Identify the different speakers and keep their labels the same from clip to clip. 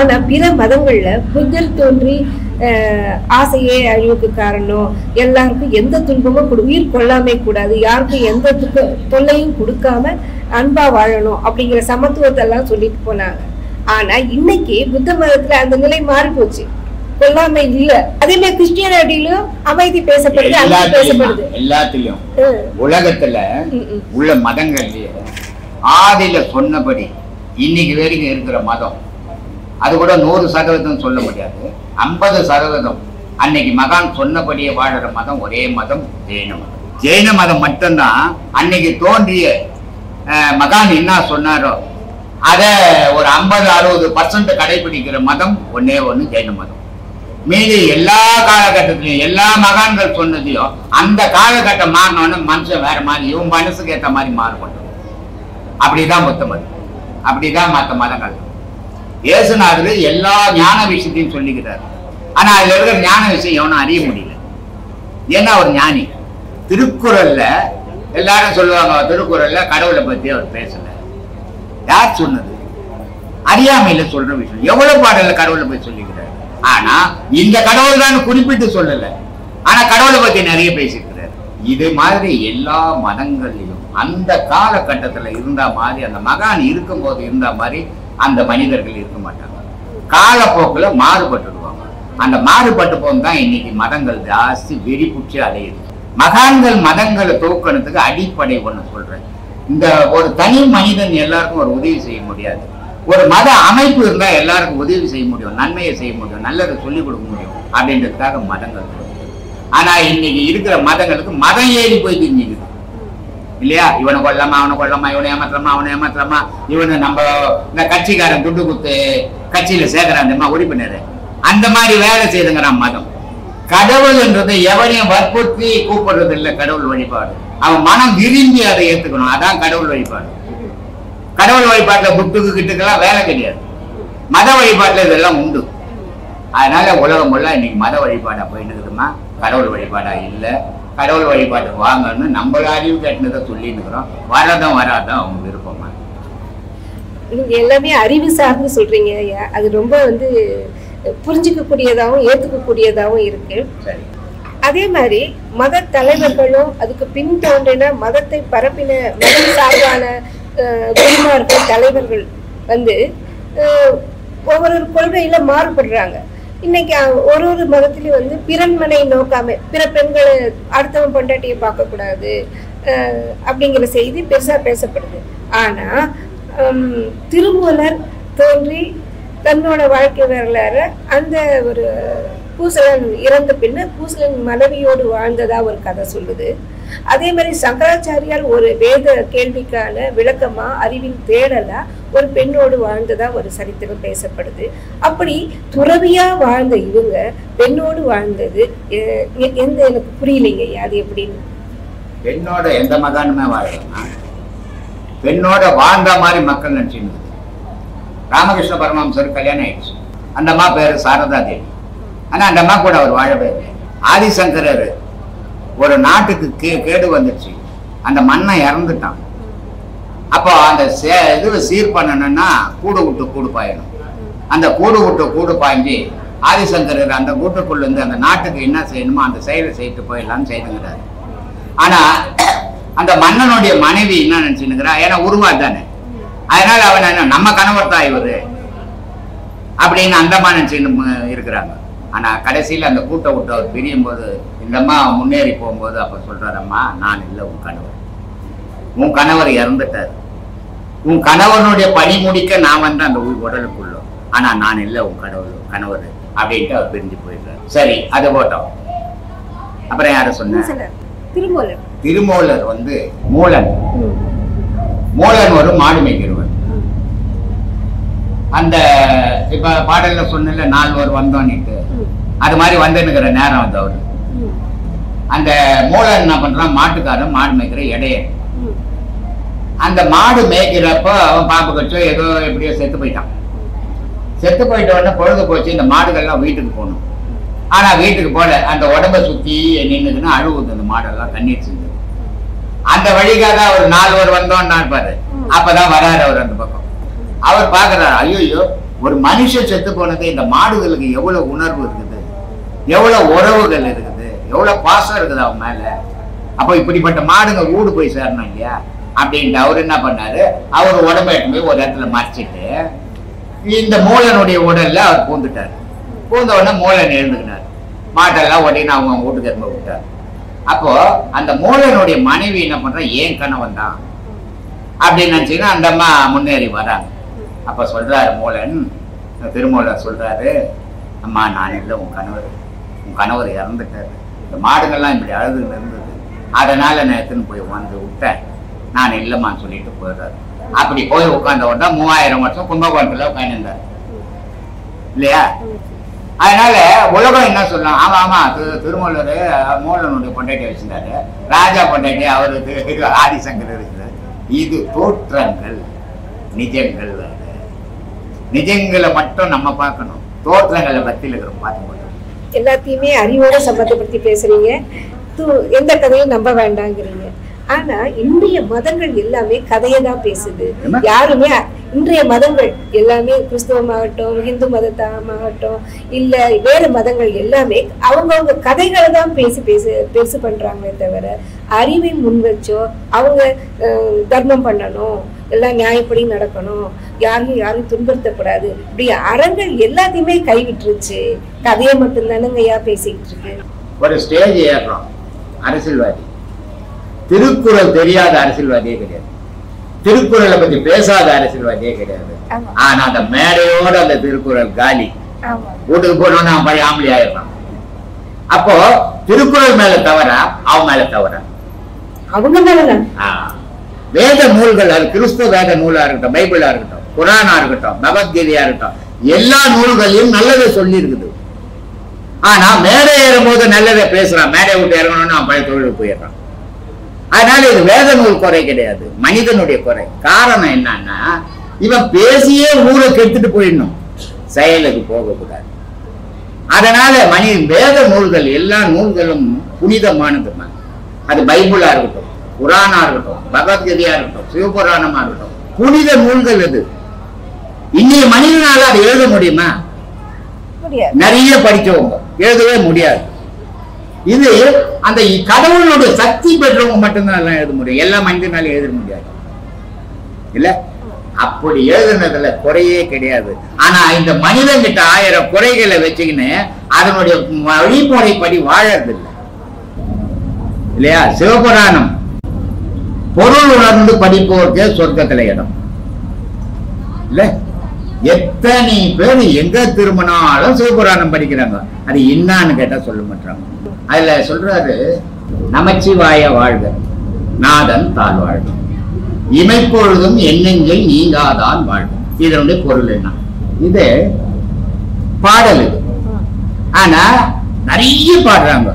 Speaker 1: ஆனா பிற மதங்கள்ல புத்தர் தோன்றி ஆசையே அழிவுக்கு காரணம், எல்லாருக்கும் எந்த துன்பமும் உயிர் கொள்ளாமே கூடாது, யாருக்கும் எந்த தொல்லையும் கொடுக்காம அன்பா வாழணும் அப்படிங்கிற சமத்துவத்தை எல்லாம் சொல்லிட்டு போனாங்க. ஆனா இன்னைக்கு புத்த மதத்துல அந்த நிலை மாறி போச்சு, கொல்லாமை இல்ல. அதே மாதிரி கிறிஸ்டியானிட்டிலும் அமைதி பேசப்படுது, அன்பு பேசப்படுது.
Speaker 2: எல்லாத்திலும் உலகத்துல உள்ள மதங்கள்லயே ஆதியில சொன்னபடி இன்னைக்கு வரைக்கும் இருக்கிற மதம், அது கூட 100% சொல்ல முடியாது, 50% அன்னைக்கு மகான் சொன்னபடியே வாழற மதம் ஒரே மதம் ஜெயின மதம். ஜெயின மதம் மட்டும்தான் அன்னைக்கு தோன்றிய மகான் என்ன சொன்னாரோ அதை ஒரு 50-60% கடைபிடிக்கிற மதம் ஒன்னே ஒண்ணு ஜெயின மதம். மீதி எல்லா காலகட்டத்திலையும் எல்லா மகான்கள் சொன்னதையும் அந்த காலகட்டம் மாறினோன்னு மனுஷன் வேற மாதிரி இவன் மனசுக்கு ஏற்ற மாதிரி மாறுபடும். அப்படிதான் புத்த மதம், அப்படிதான் மற்ற மதங்கள். இயேசுநாதர் எல்லா ஞான விஷயத்தையும் சொல்லிக்கிறார். ஆனா அதுல இருக்கிற ஞான விஷயம் எவனும் அறிய முடியல. ஏன்னா ஒரு ஞானி. திருக்குறள்ல எல்லாரும் சொல்லுவாங்க, திருக்குறள்ல கடவுளை பத்தி அவர் பேசல. யார் சொன்னது? அறியாமையில சொல்ற விஷயம். எவ்வளவு பாடல்ல கடவுளை பத்தி சொல்லிக்கிறார். ஆனா இந்த கடவுள் தான் குறிப்பிட்டு சொல்லல, ஆனா கடவுளை பத்தி நிறைய பேசிக்கிறார். இது மாதிரி எல்லா மதங்கள்லயும் அந்த காலகட்டத்துல இருந்த மாதிரி, அந்த மகான் இருக்கும் போது இருந்த மாதிரி அந்த மனிதர்கள் இருக்க மாட்டாங்க. காலப்போக்குல மாறுபட்டுடுவாங்க. அந்த மாறுபட்டு போதுதான் இன்னைக்கு மதங்கள் ஜாஸ்தி வெறிப்புற்றி அலையுது. மகான்கள் மதங்களை தூக்கணுத்துக்கு அடிப்படை ஒண்ணு சொல்றேன். இந்த ஒரு தனி மனிதன் எல்லாருக்கும் ஒரு உதவி செய்ய முடியாது. ஒரு மத அமைப்பு இருந்தா எல்லாருக்கும் உதவி செய்ய முடியும், நன்மையை செய்ய முடியும், நல்லதை சொல்லிக் கொடுக்க முடியும் அப்படின்றதுக்காக மதங்கள். ஆனா இன்னைக்கு இருக்கிற மதங்களுக்கு மதம் ஏறி போய் தெரிஞ்சுக்குது இல்லையா? இவனை கொல்லாமா, அவனை கொல்லாமா, இவனை ஏமாத்தலாமா, அவனை ஏமாத்தலாமா, இவனு நம்ம இந்த கட்சிக்காரன் துட்டு குத்து கட்சியில சேர்க்கிறான் உறுப்பினர், அந்த மாதிரி வேலை செய்துங்கிறான் மதம். கடவுள் என்றது எவனையும் வற்புறுத்தி கூப்பிடுறது இல்லை. கடவுள் வழிபாடு அவன் மனம் விரும்பி அதை ஏத்துக்கணும், அதான் கடவுள் வழிபாடு. கடவுள் வழிபாட்டுல புட்டுக்கு கிட்டுக்கெல்லாம் வேலை கிடையாது. மத வழிபாட்டுல இதெல்லாம் உண்டு. அதனால உலகம் ஃபுல்லா இன்னைக்கு மத வழிபாடா போயிட்டு இருக்குமா, கடவுள் வழிபாடா இல்லை. கடவுள் வழிபாட்டு வாங்கன்னு நம்மள அறிவு கேட்டதை சொல்லிட்டு இருக்கிறோம். வரதான் வராதான் அவங்க விருப்பமா.
Speaker 1: நீங்க எல்லாமே அறிவு சார்ந்து சொல்றீங்க ஐயா. அது ரொம்ப புரிஞ்சுக்க கூடியதாகவும் ஏத்துக்கக்கூடியதாகவும் இருக்கு. அதே மாதிரி மத தலைவர்களும் அதுக்கு பின் தோன்றின மதத்தை பரப்பின மதம் சார்பான குருமார்கள் தலைவர்கள் ஒவ்வொரு கொள்கையில மாறுபடுறாங்க. இன்னைக்கு ஒரு மதத்திலயும் பிறன்மனை நோக்காம பிற பெண்களை அடுத்தவன் பொண்டாட்டியை பார்க்க கூடாது அப்படிங்கிற செய்தி பெருசா பேசப்படுது. ஆனா திருமூலர் தோன்றி தன்னோட வாழ்க்கை வரலாற அந்த ஒரு பூசலன் இறந்த பின்ன பூசலன் மனைவியோடு வாழ்ந்ததா ஒரு கதை சொல்லுது. அதே மாதிரி சங்கராச்சாரியால் ஒரு வேத கேள்விக்கான விளக்கமா அறிவின் தேடலா ஒரு பெண்ணோடு வாழ்ந்ததா ஒரு சரித்திரம் பேசப்படுது. அப்படி துறவியா வாழ்ந்த இவங்க பெண்ணோடு வாழ்ந்தது எனக்கு புரியலைங்க. அது எப்படின்னு
Speaker 2: பெண்ணோட எந்த மகானுமே வாழலாம், பெண்ணோட வாழ்ந்த மாதிரி மக்கள் நினைச்சுன்னு. ராமகிருஷ்ண பரமஹம்சர் கல்யாணம் ஆயிடுச்சு. அந்த அம்மா பேரு சாரதா தேவி. ஆனா அந்த அம்மா கூட அவர் வாழவே இல்லை. ஆதிசங்கரர் ஒரு நாட்டுக்கு கேடு வந்துடுச்சு, அந்த மண்ணை இறந்துட்டான். அப்போ அந்த இதுல சீர் பண்ணணும்னா கூடு விட்டு கூடு பாயணும். அந்த கூடு விட்டு கூடு பாய்ஞ்சி ஆதிசங்கரர் அந்த கூட்டுக்குள்ள இருந்து அந்த நாட்டுக்கு என்ன செய்யணுமோ அந்த செயலை செய்துட்டு போயிடலாம்னு செய்துங்கிறாரு. ஆனா அந்த மன்னனுடைய மனைவி என்ன நினைச்சுன்னுக்கிறா, ஏன்னா உருவா தானே, அதனால அவன் என்ன நம்ம கணவர் தான் இவரு அப்படின்னு அந்தமா நினைச்சுன்னு இருக்கிறாங்க. ஆனா கடைசியில் அந்த கூட்டை விட்டு அவர் பிரியும் போது இந்த அம்மா முன்னேறி போகும்போது அப்ப சொல்றாரு, அம்மா நான் இல்லை உன் கணவர், உன் கணவர் இறந்துட்டாரு, உன் கணவனுடைய பணி முடிக்க நான் வந்து அந்த உடலுக்குள்ள, ஆனா நான் இல்லை உன் கணவர் அப்படின்ட்டு அவர் பிரிஞ்சு போயிடுறாரு. சரி, அதை போட்டோம். அப்புறம் யார சொன்ன? திருமூலர் மூலன். மூலன் ஒரு மாடு மேய்க்கிறவர். அந்த இப்ப பாடல்ல சொன்ன 4 வந்தோன்னுட்டு அது மாதிரி வந்துன்னுக்கிற நேரம் வந்து அவரு அந்த மூலன் என்ன பண்றான், மாட்டுக்காரன் மாடு மேய்க்கிற இடையன். அந்த மாடு மேய்க்கிறப்ப அவன் பாம்பு கச்சோ ஏதோ எப்படியோ செத்து போயிட்டான். செத்து போயிட்ட உடனே பொழுது போச்சு, இந்த மாடுகள்லாம் வீட்டுக்கு போகணும். ஆனா வீட்டுக்கு போல அந்த உடம்ப சுத்தி நின்னுக்குன்னு அழுவுது அந்த மாடெல்லாம், கண்ணீர் செஞ்சு. அந்த வழிக்காக அவர் 4 வந்தோன்னு இருப்பாரு. அப்பதான் வராரு அவர் அந்த பக்கம். அவர் பாக்குறாரு, ஐயோ ஒரு மனுஷன் செத்து போனது இந்த மாடுகளுக்கு எவ்வளவு உணர்வு இருக்குது, எவ்வளவு உறவுகள் இருக்குது, எவ்வளவு பாசம் இருக்குது அவன் மேல. அப்ப இப்படிப்பட்ட மாடுங்க ஊடு போய் சேரணும் இல்லையா அப்படின்ட்டு அவர் என்ன பண்ணாரு, அவர் உடம்பை எடுத்து போய் ஒரு இடத்துல மறைச்சிட்டு இந்த மூலனுடைய உடல்ல அவர் பூந்துட்டாரு. பூந்த உடனே மூலன் எழுந்துக்கினார். மாட்டெல்லாம் உடனே அவங்க வீட்டுக்கு திரும்ப விட்டார். அப்போ அந்த மூலனுடைய மனைவி என்ன பண்றா, ஏன் கணவன் தான் அப்படின்னு நினைச்சீங்கன்னா அந்த அம்மா முன்னேறி வராங்க. அப்ப சொல்றாரு மூலன், திருமூலர் சொல்றாரு, அம்மா நான் இல்லை, உன் கணவர் இறந்துட்டாரு, இந்த மாடுகள்லாம் இப்படி அழுதுன்னு இருந்தது, அதனால நான் எடுத்துன்னு போய் வந்து விட்டேன், நான் இல்லைம்மான்னு சொல்லிட்டு போயிடுறாரு. அப்படி போய் உட்கார்ந்த உடனே 3000 வருஷம் கும்பகோணத்துல உட்காந்துருந்தார் இல்லையா. அதனால உலகம் என்ன சொல்லலாம், ஆமா ஆமா திருமூலர் மூலனுடைய பொண்டாட்டி வச்சிருந்தாரு, ராஜா பொண்டாட்டி அவருக்கு ஆதிசங்கர் இருக்கிறார். இது தோற்றங்கள், நிஜங்கள். நிஜங்களை மட்டும் நம்ம பார்க்கணும், தோற்றங்களை பத்தியில் இருக்கிறோம் பார்த்து போட்டோம்.
Speaker 1: எல்லாத்தையுமே அறிவோட சம்பந்தப்படுத்தி பேசுறீங்க, எந்த கதையும் நம்ப வேண்டாங்கிறீங்க. ஆனா இன்றைய மதங்கள் எல்லாமே கதையை தான் பேசுது. யாருமே இன்றைய மதங்கள் எல்லாமே கிறிஸ்தவமாகட்டும், இந்து மதமாகட்டும், இல்ல வேற மதங்கள் எல்லாமே அவங்கவுங்க கதைகளை தான் பெருசு பண்றாங்களே தவிர அறிவை முன் வச்சோ அவங்க தர்மம் பண்ணணும், எல்லாம் நியாயப்படி நடக்கணும், யாரும் துன்புறுத்தக்கூடாது, இப்படி அறங்கள் எல்லாத்தையுமே கைவிட்டுருச்சு. கதையை மட்டும் தானுங்கய்யா பேசிக்கிட்டு இருக்கு.
Speaker 2: ஒரு ஸ்டேஜ் ஏறுறோம், அரசியல்வாதி திருக்குறள் தெரியாத அரசியல்வாதியே கிடையாது, திருக்குறளை பத்தி பேசாத அரசியல்வாதியே கிடையாது. ஆனா அந்த மேடையோட அந்த திருக்குறள் காலி, வீட்டுக்கு போனோம்னு அவன் பழைய ஆம்பளி ஆயிடுறான். அப்போ திருக்குறள் மேல தவற, அவன் மேல தவற,
Speaker 1: அவங்க மேலதான்.
Speaker 2: வேத நூல்கள், அது கிறிஸ்துவ வேத நூலா இருக்கட்டும், பைபிளா இருக்கட்டும், குரானா இருக்கட்டும், பகவத்கீதையா இருக்கட்டும், எல்லா நூல்களையும் நல்லதை சொல்லி இருக்குது. ஆனா மேடை ஏறும் போது நல்லதை பேசுறான், மேடை விட்டு இறங்கணும்னு அவன் பழைய தொழிலுக்கு போயிடுறான். அதனால இது வேத நூல் குறை கிடையாது, மனிதனுடைய குறை. காரணம் என்னன்னா, இவன் பேசியே ஊரை கெடுத்துட்டு போயிடணும், செயலுக்கு போகக்கூடாது. அதனால வேத நூல்கள் எல்லா நூல்களும் புனிதமானதுமா. அது பைபிளா இருக்கட்டும், குரானா இருக்கட்டும், பகவத்கீதையா இருக்கட்டும், சிவபுராணமா இருக்கட்டும், புனித நூல்கள் அது. இன்னைய மனிதனால அதை எழுத முடியுமா? நிறைய படிச்சவங்க எழுதவே முடியாது. இது அந்த கடவுளுடைய சக்தி பெற்றவங்க மட்டும்தான் எல்லாம் எழுத முடியும், எல்லா மனிதனாலும் எழுத முடியாது இல்ல. அப்படி எழுதுனதுல குறையே கிடையாது. ஆனா இந்த மனிதன் கிட்ட 1000 குறைகளை வச்சுக்கின்னு அதனுடைய வழிமுறைப்படி வாழறது இல்லை இல்லையா. சிவபுராணம் பொருள் உணர்ந்து படிப்போருக்கு சொர்க்கத்துல இடம் இல்ல. எத்தனை பேர் எங்க திரும்பினாலும் சிவபுராணம் படிக்கிறாங்க, அது என்னான்னு கேட்டா சொல்ல மாட்டாங்க. அதுல சொல்றாரு, நமச்சிவாய வாழ்க, நாதன் தாழ் வாழ்க, இமைப்பொழுதும் எண்ணெஞ்சில் நீங்காதான் வாழ்க. இதனுடைய பொருள் என்ன? இது பாடல் இது. ஆனா நிறைய பாடுறாங்க.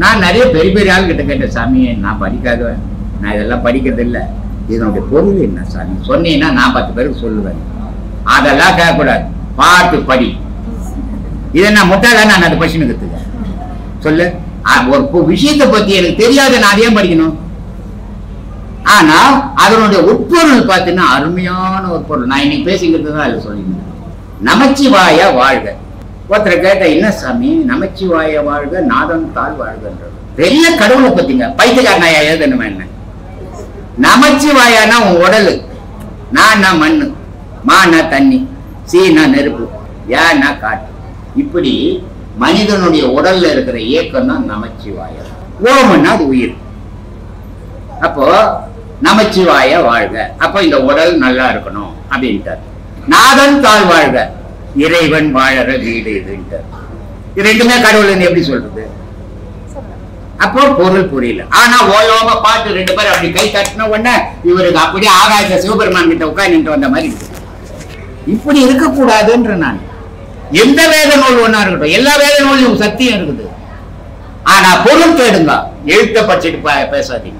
Speaker 2: நான் நிறைய பெரிய பெரிய ஆள் கிட்ட கேட்டேன், சாமி நான் படிக்காதவன், நான் இதெல்லாம் படிக்கிறது இல்லை, இதனுடைய பொருள் என்ன சாமி சொன்னீங்கன்னா நான் 10 பேருக்கு சொல்லுவேன். அதெல்லாம் கேட்கக்கூடாது, பாட்டு படி. இதை நான் முட்டாள நான் அந்த கொஸ்டின் கத்துக்க சொல்லு. ஒரு விஷயத்தை பத்தி எனக்கு தெரியாத நான் அதையும் படிக்கணும். ஆனா அதனுடைய உட்பொருள் பார்த்தீங்கன்னா அருமையான ஒரு பொருள். நான் இன்னைக்கு பேசிக்கிறது தான் அதில் சொல்லியிருந்தேன். நமச்சிவாய வாழ்க. ஒருத்தரை கேட்ட, என்ன சாமி நமச்சிவாய வாழ்க, நாதன் தாழ் வாழ்கன்றது பெரிய கடவுளை பத்திங்க, பைத்தியக்காரனாயா எழுதணுமா என்ன? நமச்சிவாயானா உன் உடலு, நான் மண்ணு, மானா தண்ணி, சீனா நெருப்பு, யானா காட்டு. இப்படி மனிதனுடைய உடல்ல இருக்கிற இயக்கம் தான் நமச்சிவாயம். ஓமன்னா அது உயிர். அப்போ நமச்சிவாய வாழ்க, அப்போ இந்த உடல் நல்லா இருக்கணும் அப்படின்ட்டார். நாதன் தாழ் வாழ்க, இறைவன் வாழற வீடு இதுன்ட்டார். இது ரெண்டுமே கடவுள் எப்படி சொல்றது? அப்போ பொருள் புரியல. ஆனா ஓயோம பாட்டு 2 பேர் அப்படி கை தட்டின உடனே இவருக்கு அப்படியே ஆகாய சிவபெருமான் கிட்ட உட்கார்ந்து வந்த மாதிரி இருக்கு. இப்படி இருக்கக்கூடாதுன்ற நான். எந்த வேத நூல் ஒன்னா இருக்கட்டும், எல்லா வேத நூலையும் சத்தியம் இருக்குது. ஆனா பொருள் தேடுங்க, எழுத்த படிச்சுட்டு பேசாதீங்க.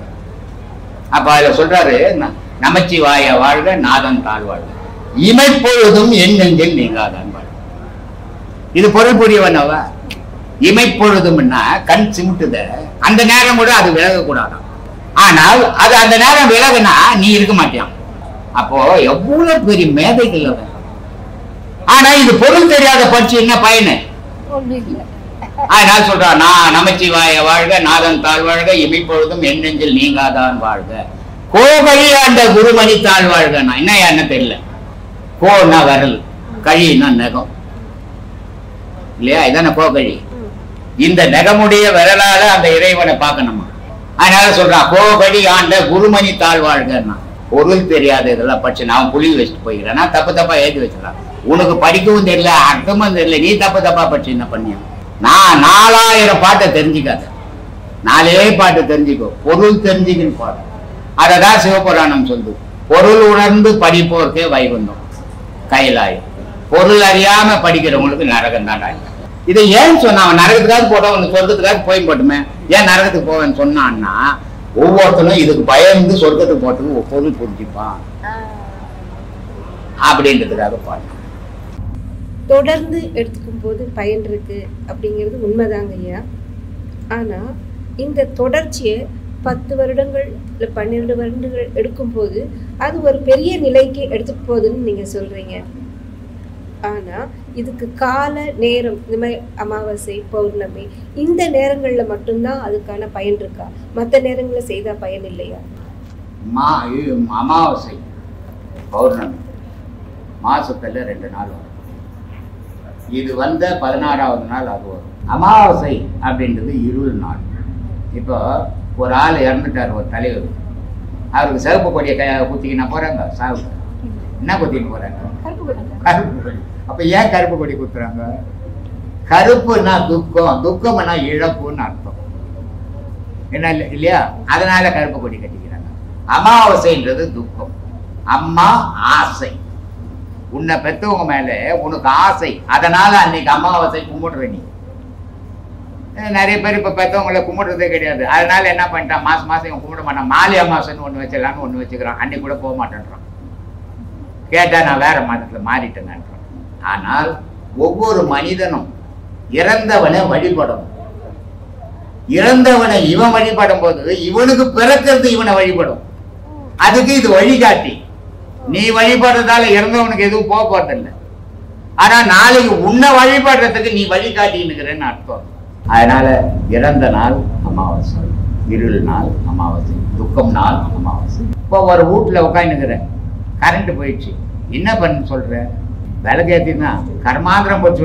Speaker 2: அப்ப அதுல சொல்றாரு, நமச்சிவாய வாழ்க, நாதன் தாழ் வாழ்க, இமைப்பொழுதும் என் நெஞ்சில் நீங்காதான் வாழ்க. இது பொருள் புரியவனவா? இமைப்பொழுதும்னா கண் சிமிட்டுத அந்த நேரம் கூட அது விலகக்கூடாதான். ஆனால் அது அந்த நேரம் விலகுனா நீ இருக்க மாட்டியான். அப்போ எவ்வளவு பெரிய மேதைகள் அவன். ஆனா இது பொருள் தெரியாத பட்சி என்ன பயனு? அதனால சொல்றான், நான் நமச்சிவாய வாழ்க, நாதன் தாழ் வாழ்க, இமைப்பொழுதும் என் நெஞ்சில் நீங்காதான் வாழ்க, கோகழி ஆண்ட குருமணி தாழ் வாழ்கனா என்ன தெரியல. கோன்னா வரல், கழின்னா நகம் இல்லையா? இதான கோகழி. இந்த நகமுடைய விரலால அந்த இறைவனை பார்க்கணுமா? அதனால சொல்றான், கோகழி ஆண்ட குருமணி தாழ் வாழ்கன்னா. பொருள் தெரியாத இதெல்லாம் படிச்சு நான் புளி வச்சுட்டு போய்கிறேன். நான் தப்பா எழுதி வச்சிடலாம். உனக்கு படிக்கவும் தெரியல, அர்த்தமும் தெரியல, நீ தப்பா படிச்சு என்ன பண்ணிய? நான் 4000 பாட்டை தெரிஞ்சுக்காத, 4 பாட்டு தெரிஞ்சுக்கோ, பொருள் தெரிஞ்சுக்கின்னு பாடு. அததான் சிவபுராணம் சொல்லுது, பொருள் உணர்ந்து படிப்போர்க்கே வைகுந்தம் கைலாயம். பொருள் அறியாம படிக்கிறவங்களுக்கு நரகம் தான். இதை ஏன் சொன்ன? அவன் நரகத்துக்காக போட்டவன் சொர்க்கத்துக்காக போய் போட்டுமே. ஏன் நரகத்துக்கு போவேன்னு சொன்னான்னா, ஒவ்வொருத்தனும் இதுக்கு பயந்து சொர்க்கத்துக்கு போட்டு பொருள் புரிஞ்சுப்பான் அப்படின்றதுக்காக பாடணும்.
Speaker 1: தொடர்ந்து எடுத்துக்கும் போது பயன் இருக்கு அப்படிங்கிறது உண்மைதாங்க ஐயா. ஆனா இந்த தொடர்ச்சியை 10 வருடங்கள் இல்லை 12 வருடங்கள் எடுக்கும் போது அது ஒரு பெரிய நிலைக்கு எடுத்துட்டு போகுதுன்னு நீங்க சொல்றீங்க. ஆனா இதுக்கு கால நேரம், இந்த மாதிரி அமாவாசை, பௌர்ணமி, இந்த நேரங்கள்ல மட்டும்தான் அதுக்கான பயன் இருக்கா? மற்ற நேரங்களில் செய்தா பயன் இல்லையா?
Speaker 2: அமாவாசை பௌர்ணமி மாசத்துல 2 நாள் வரும். இது வந்த 16வது நாள் அது வரும். அமாவாசை அப்படின்றது இருள் நாள். இப்போ ஒரு ஆள் இறந்துட்டார், ஒரு தலைவர், அவருக்கு சிவப்பு கொடியை குத்திக்கினா போறாங்க சாவு. என்ன குத்தின்னு போறாங்க? கருப்பு கொடி. அப்ப ஏன் கருப்பு கொடி குத்துறாங்க? கருப்புன்னா துக்கம், துக்கம்னா இழப்புன்னு அர்த்தம் என்ன இல்லையா? அதனால கருப்பு கொடி கட்டிக்கிறாங்க. அமாவாசைன்றது துக்கம். அம்மா ஆசை, உன்னை பெற்றவங்க மேல உனக்கு ஆசை, அதனால அன்னைக்கு அமாவாசை கும்பிடுற. நீ நிறைய பேர் இப்ப பெற்றவங்களை கும்பிடுறதே கிடையாது. அதனால என்ன பண்ணிட்டான், மாசம் இவன் கும்பிட மாட்டான், மாலி அமாவாசைன்னு ஒண்ணு வச்சிடலான்னு ஒண்ணு வச்சுக்கிறான். அன்னைக்கு கூட போக மாட்டேன்றான். கேட்டா நான் வேற மதத்துல மாறிட்டேன்றான். ஆனால் ஒவ்வொரு மனிதனும் இறந்தவனை வழிபடணும். இறந்தவனை இவன் வழிபடும் போது இவனுக்கு பிறக்கிறது இவனை வழிபடும். அதுக்கு இது வழிகாட்டி. நீ வழிபடுறதால இறந்தவனுக்கு எதுவும் போக போறதில்லை. ஆனா நாளைக்கு உன்னை வழிபடுறதுக்கு நீ வழிகாட்டின்னு அர்த்தம். அதனால இறந்த நாள் அமாவாசை, இருள் நாள் அமாவாசை, துக்கம் நாள் அமாவாசை. இப்போ ஒரு வீட்டுல உட்காந்துக்கிற, கரண்ட் போயிடுச்சு, என்ன பண்ணு சொல்ற? விளக்கேற்றினா கர்மாந்திரம் போச்சு,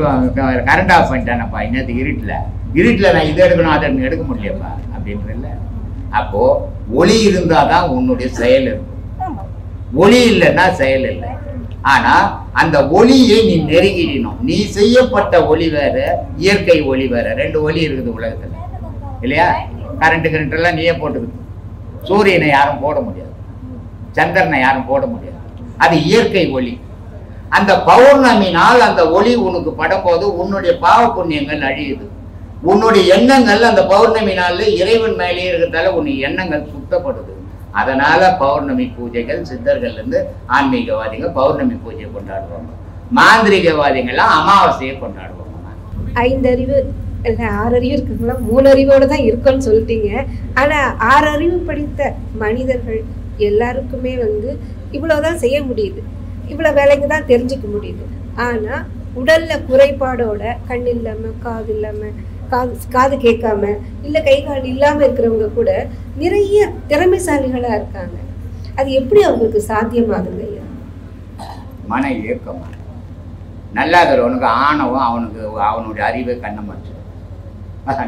Speaker 2: கரண்ட் ஆஃப் பண்ணிட்டானப்பா, இன்னத்துக்கு இருட்டில் நான் இதை எடுக்கணும் அதை எடுக்க முடியப்பா அப்படின்றல. அப்போ ஒளி இருந்தாதான் உன்னுடைய செயல் இருக்கும், ஒளி இல்லைன்னா செயல் இல்லை. ஆனா அந்த ஒளியை நீ நெருங்கிடணும். நீ செய்யப்பட்ட ஒளி வேற, இயற்கை ஒளி வேற. 2 ஒளி இருக்குது உலகத்துல இல்லையா? கரண்ட் எல்லாம் நீயே போட்டுக்குது. சூரியனை யாரும் போட முடியாது, சந்திரனை யாரும் போட முடியாது. அது இயற்கை ஒளி. அந்த பௌர்ணமி நாள் அந்த ஒளி உனக்கு படும்போது உன்னுடைய பாவ புண்ணியங்கள் அழியுது. உன்னுடைய எண்ணங்கள் அந்த பௌர்ணமி நாள்ல இறைவன் மேலேயே இருக்கிறதால உன்னுடைய எண்ணங்கள் சுத்தப்படுது. அதனால பௌர்ணமி பூஜைகள், சித்தர்கள் இருந்து ஆன்மீகவாதிகள் பௌர்ணமி பூஜையை கொண்டாடுவாங்க. மாந்திரிகவாதிகள்லாம் அமாவாசையை கொண்டாடுவாங்க.
Speaker 1: 5 அறிவு இல்லை 6 அறிவு இருக்குங்களா? 3 அறிவோட தான் இருக்குன்னு சொல்லிட்டீங்க. ஆனா 6 அறிவு படித்த மனிதர்கள் எல்லாருக்குமே இவ்வளவுதான் செய்ய முடியுது, இவ்வளவு வேலைக்கு தான் தெரிஞ்சுக்க முடியுது. ஆனா உடல்ல குறைபாடோட, கண் இல்லாம, காது இல்லாம, காது கேட்காம, இல்ல கை கால் இல்லாம இருக்கிறவங்க கூட நிறைய திறமைசாலிகளா இருக்காங்க. அது எப்படி அவங்களுக்கு சாத்தியமாகுது ஐயா?
Speaker 2: மன இயக்கம். நல்லா இருக்கிறவனுக்கு ஆணவம், அவனுக்கு அவனுடைய அறிவை கண்ணமாச்சு.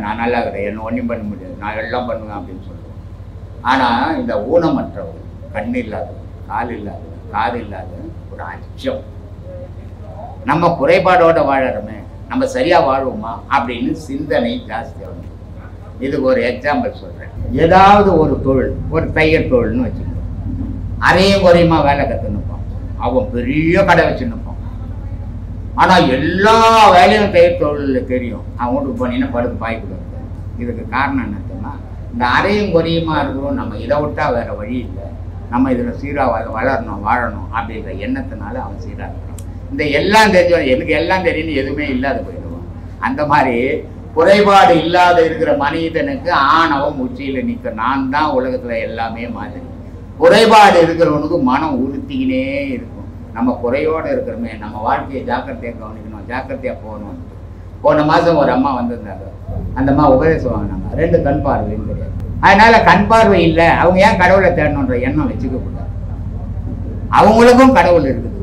Speaker 2: நான் நல்லா இருக்கிறேன், என்ன ஒன்றும் பண்ண முடியாது, நான் எல்லாம் பண்ணுவேன் அப்படின்னு சொல்லுவேன். ஆனா இந்த ஊனமற்றவர், கண் இல்லாதவர், கால் இல்லாதவர், காது இல்லாதவர், ஒரு அச்சம், நம்ம குறைபாடோட வாழறோமே, நம்ம சரியா வாழ்வோமா அப்படின்னு சிந்தனை ஜாஸ்தியாகும். இதுக்கு ஒரு எக்ஸாம்பிள் சொல்றேன். ஏதாவது ஒரு தொழில், ஒரு தையல் தொழில்னு வச்சுக்கோங்க, அரையும் குறையுமா வேலை கற்றுனுப்பான். அவன் பெரிய கடை வச்சுன்னுப்பான். ஆனா எல்லா வேலையும் தையல் தொழில் தெரியும். அவன் வீட்டுக்கு போனீங்கன்னா படுத்து பாய்க்கூடாது. இதுக்கு காரணம் என்ன சொன்னா, இந்த அரையும் குறையுமா இருக்கிறோம், நம்ம இதை விட்டா வேற வழி இல்லை, நம்ம இதில் சீராக வளரணும், வாழணும் அப்படின்ற எண்ணத்தினால அவன் சீராக இருக்கிறான். இந்த எல்லாம் தெரிஞ்சவன் எனக்கு எல்லாம் தெரியும்னு எதுவுமே இல்லாத போயிடுவான். அந்த மாதிரி குறைபாடு இல்லாத இருக்கிற மனிதனுக்கு ஆணவம் உச்சியில் நிற்க, நான் தான் உலகத்துல எல்லாமே மாதிரி. குறைபாடு இருக்கிறவனுக்கு மனம் உறுத்திக்கினே இருக்கும். நம்ம குறையோடு இருக்கிறோமே, நம்ம வாழ்க்கையை ஜாக்கிரதையாக கவனிக்கணும், ஜாக்கிரதையாக போகணும். போன மாதம் ஒரு அம்மா வந்திருந்தாங்க. அந்த அம்மா உபதேசம் வாங்கினாங்க. 2 கண் பார்வையும் கிடையாது. அதனால கண் பார்வை இல்லை, அவங்க ஏன் கடவுளை தேடணுன்ற எண்ணம் வச்சுக்க கூடாது. அவங்களுக்கும் கடவுள் இருக்குது.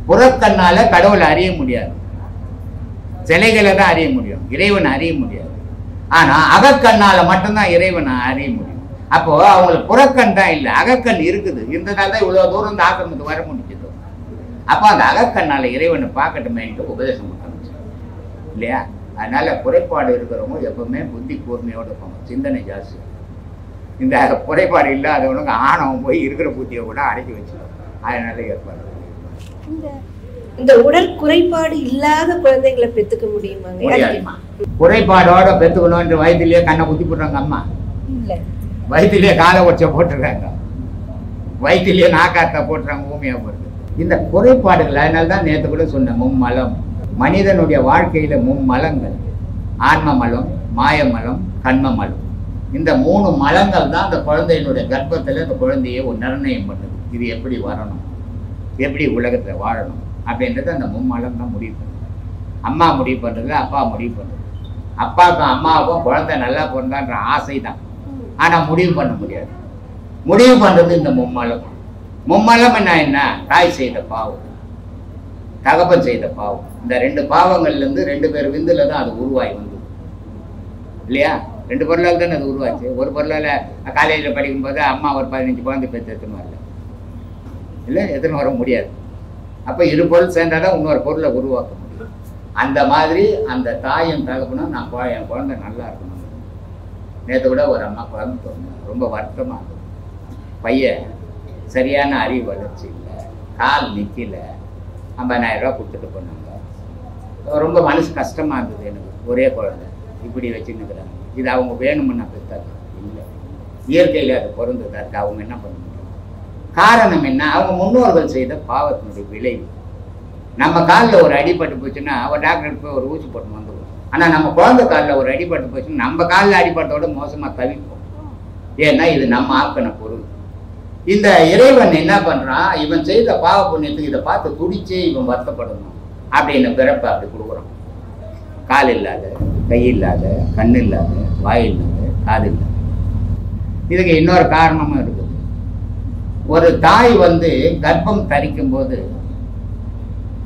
Speaker 2: புறக்கண்ணால கடவுளை அறிய முடியாது, சிலைகளை தான் அறிய முடியும், இறைவனை அறிய முடியாது. ஆனா அகக்கண்ணால மட்டும்தான் இறைவனை அறிய முடியும். அப்போ அவங்களுக்கு புறக்கண் தான் இல்லை, அகக்கண் இருக்குது. இருந்ததால தான் இவ்வளவு தூரம் இந்த ஆக்கிரமத்துக்கு வர முடிஞ்சது. அப்போ அந்த அகக்கண்ணால இறைவனை பார்க்கட்டுமேன்ட்டு உபதேசம் பண்ண இல்லையா? அதனால குறைபாடு இருக்கிறவங்க எப்பவுமே புத்தி கூர்மையோடு இருப்பாங்க, சிந்தனை ஜாஸ்தி. இந்த குறைபாடு இல்லாதவனுக்கு ஆணவம் போய் இருக்கிற புத்தியை கூட அடக்கி வச்சிடும். அதனால ஏற்பாடு.
Speaker 1: இந்த உடல் குறைபாடு இல்லாத குழந்தைகளை பெற்றுக்க முடியுமா?
Speaker 2: குறைபாடோட பெற்றுக்கணும். வயிற்றுலயே கண்ணை குத்தி போடுறாங்க அம்மா, வயிற்றுலயே காலை ஒச்ச போட்டுருக்காங்க, வயிற்றுலயே நாக்காத்த போட்டுறாங்க, ஊமையா போடுறது. இந்த குறைபாடுகள். அதனால்தான் நேற்று கூட சொன்ன மும்மலம். மனிதனுடைய வாழ்க்கையில மும்மலங்கள், ஆன்ம மலம், மாயமலம், கண்ம மலம். இந்த 3 மலங்கள் தான் அந்த குழந்தையினுடைய கர்ப்பத்துல இந்த குழந்தையை ஒரு நிர்ணயம் பண்ணுது. இது எப்படி வரணும், எப்படி உலகத்துல வாழணும் அப்படின்றது அந்த மும்மலம் தான் முடிவு பண்ணுது. அம்மா முடிவு பண்றது, அப்பா முடிவு பண்றது. அப்பாவுக்கும் அம்மாவுக்கும் குழந்தை நல்லா பிறந்தான்ற ஆசை தான், ஆனா முடிவு பண்ண முடியாது. முடிவு பண்றது இந்த மும்மலம். மும்மலம் என்ன? தாய் செய்த பாவம், தகப்பன் செய்த பாவம். இந்த 2 பாவங்கள்ல இருந்து 2 பேர் விந்துல தான் அது உருவாகி வந்தது இல்லையா? 2 பொருளால் தானே அது உருவாச்சு. ஒரு பொருளால் காலேஜில் படிக்கும்போது அம்மா ஒரு 15 குழந்தை பேர் எத்தனை வரல இல்லை, எத்தனை வர முடியாது. அப்போ 2 பொருள் சேர்ந்தாதான் இன்னொரு பொருளை உருவாக்க முடியும். அந்த மாதிரி அந்த தாயும் தகப்பனும் நான் என் குழந்தை நல்லா இருக்கணும். நேற்று கூட ஒரு அம்மா குழந்தை சொன்னாங்க, ரொம்ப வருத்தமாக இருந்தது. பையன் சரியான அறிவு வளர்ச்சி இல்லை, கால் நிற்கல, 50,000 ரூபா கொடுத்துட்டு போனாங்க. ரொம்ப மனசு கஷ்டமாக இருந்தது எனக்கு. ஒரே குழந்தை இப்படி வச்சுன்னுக்குறாங்க. இது அவங்க வேணுமுன்னா பெற்றாங்க இல்லை, இயற்கையில் அது பிறந்தது. அதுக்கு அவங்க என்ன பண்ண முடியும்? காரணம் என்ன? அவங்க முன்னோர்கள் செய்த பாவத்தினுடைய விளைவு. நம்ம காலில் ஒரு அடிபட்டு போச்சுன்னா ஒரு டாக்டர் போய் ஒரு ஊசி போட்டு வந்துடுவோம். ஆனால் நம்ம குழந்தை காலில் ஒரு அடிபட்டு போச்சுன்னா நம்ம காலில் அடிபட்டோட மோசமாக தவிப்போம். ஏன்னா இது நம்ம ஆக்கின பொருள். இந்த இறைவன் என்ன பண்றான்? இவன் செய்த பாவ புண்ணியத்துக்கு இதை பார்த்து துடிச்சே இவன் வருத்தப்படணும் அப்படின்னு பிறப்பை அப்படி கொடுக்குறான். கால் இல்லாத, கை இல்லாத, கண் இல்லாத, வாய் இல்லாத, காது இல்லாத. இதுக்கு இன்னொரு காரணமும் இருக்குது. ஒரு தாய் கர்ப்பம் தரிக்கும் போது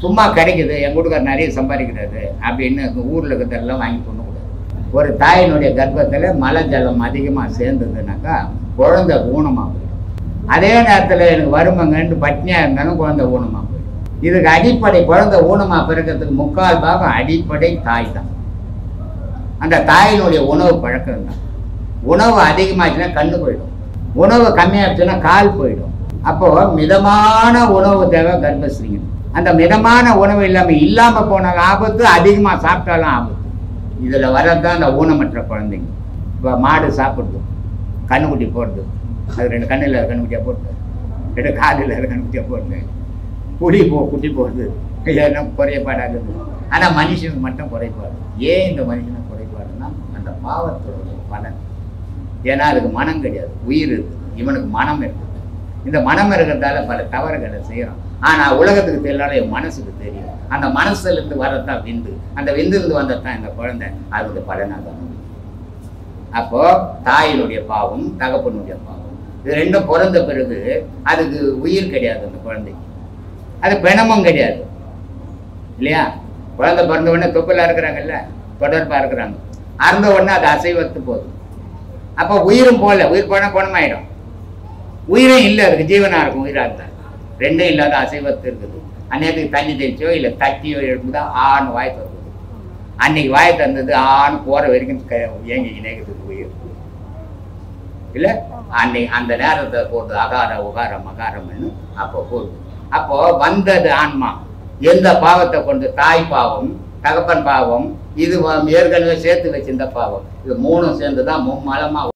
Speaker 2: சும்மா கிடைக்குது, என் வீட்டுக்கார் நிறைய சம்பாதிக்கிறாரு அப்படின்னு ஊர்ல இருக்கிறதெல்லாம் வாங்கி பண்ணக்கூடாது. ஒரு தாயினுடைய கர்ப்பத்துல மலை ஜலம் அதிகமா சேர்ந்ததுனாக்கா குழந்தை ஊனமா போயிடும். அதே நேரத்தில் எனக்கு வருமங்கன்னு பட்னியா இருந்தாலும் குழந்தை ஊனமா போயிடும். இதுக்கு அடிப்படை குழந்தை ஊனமா பிறக்கிறதுக்கு 3/4 பாகம் அடிப்படை தாய் தான். அந்த தாயினுடைய உணவு பழக்கம் தான். உணவு அதிகமாச்சுன்னா கண்ணு போயிடும், உணவு கம்மியாச்சுன்னா கால் போயிடும். அப்போ மிதமான உணவு தேவை கர்ப்பஸ்ரீங்க. அந்த மிதமான உணவு இல்லாம போனாலும் ஆபத்து, அதிகமா சாப்பிட்டாலும் ஆபத்து. இதுல வரதான் அந்த ஊனமற்ற குழந்தைங்க. இப்போ மாடு சாப்பிடுது, கண்ணுக்குட்டி போடுது, அது 2 கண்ணில் கண்ணுக்குட்டியா போட்டு, 2 காலில் கண்ணுக்குட்டியா போட்டு, புளி குட்டி போடுது, ஏன்னா குறைபாடாகுது. ஆனா மனுஷனுக்கு மட்டும் குறைபாடு. ஏன் இந்த மனுஷனுக்கு குறைபாடுன்னா அந்த பாவத்தோட பலன். ஏன்னா அதுக்கு மனம் கிடையாது, உயிர் இருக்குது, இவனுக்கு மனம் இருக்குது. இந்த மனம் இருக்கிறதால பல தவறுகளை செய்யறோம். ஆனா உலகத்துக்கு தெரியல, என் மனசுக்கு தெரியும். அந்த மனசுல இருந்து வரதான் விந்து, அந்த விந்து இருந்து வந்ததான் இந்த குழந்தை, அதுக்கு பலனாக. அப்போ தாயினுடைய பாவம், தகப்பனுடைய பாவம், இது 2 பிறந்த பிறகு அதுக்கு உயிர் கிடையாது. அந்த குழந்தைக்கு அது பிணமும் கிடையாது இல்லையா? குழந்தை பிறந்த உடனே தொப்பிலா இருக்கிறாங்கல்ல, தொடர்பா இருக்கிறாங்க. அறந்த உடனே அது அசைவத்து போகுது. அப்போ உயிரும் போல, உயிர் போனா குணமாயிடும். உயிரும் இல்லை, அதுக்கு ஜீவனா இருக்கும். உயிரா இருந்தா 2ம் இல்லாத அசைவத்து இருக்குது. அந்நேரத்துக்கு தண்ணி தெளிச்சோ இல்லை தட்டியோ எழுப்புதான் ஆண் வாய் திறக்குது. அன்னைக்கு வாய் தந்தது ஆண் போற வரைக்கும் ஏங்கி இணைக்கிறதுக்கு உயிர் இல்லை. அன்னைக்கு அந்த நேரத்தை போகுது அகார உகார மகாரம்னு அப்போ போகுது. அப்போ வந்தது ஆன்மா எந்த பாவத்தை கொண்டு? தாய் பாவம், தகப்பன் பாவம், இது ஏற்கனவே சேர்த்து வச்சிருந்த பாவம். இது 3ம் சேர்ந்துதான் மும்மலமா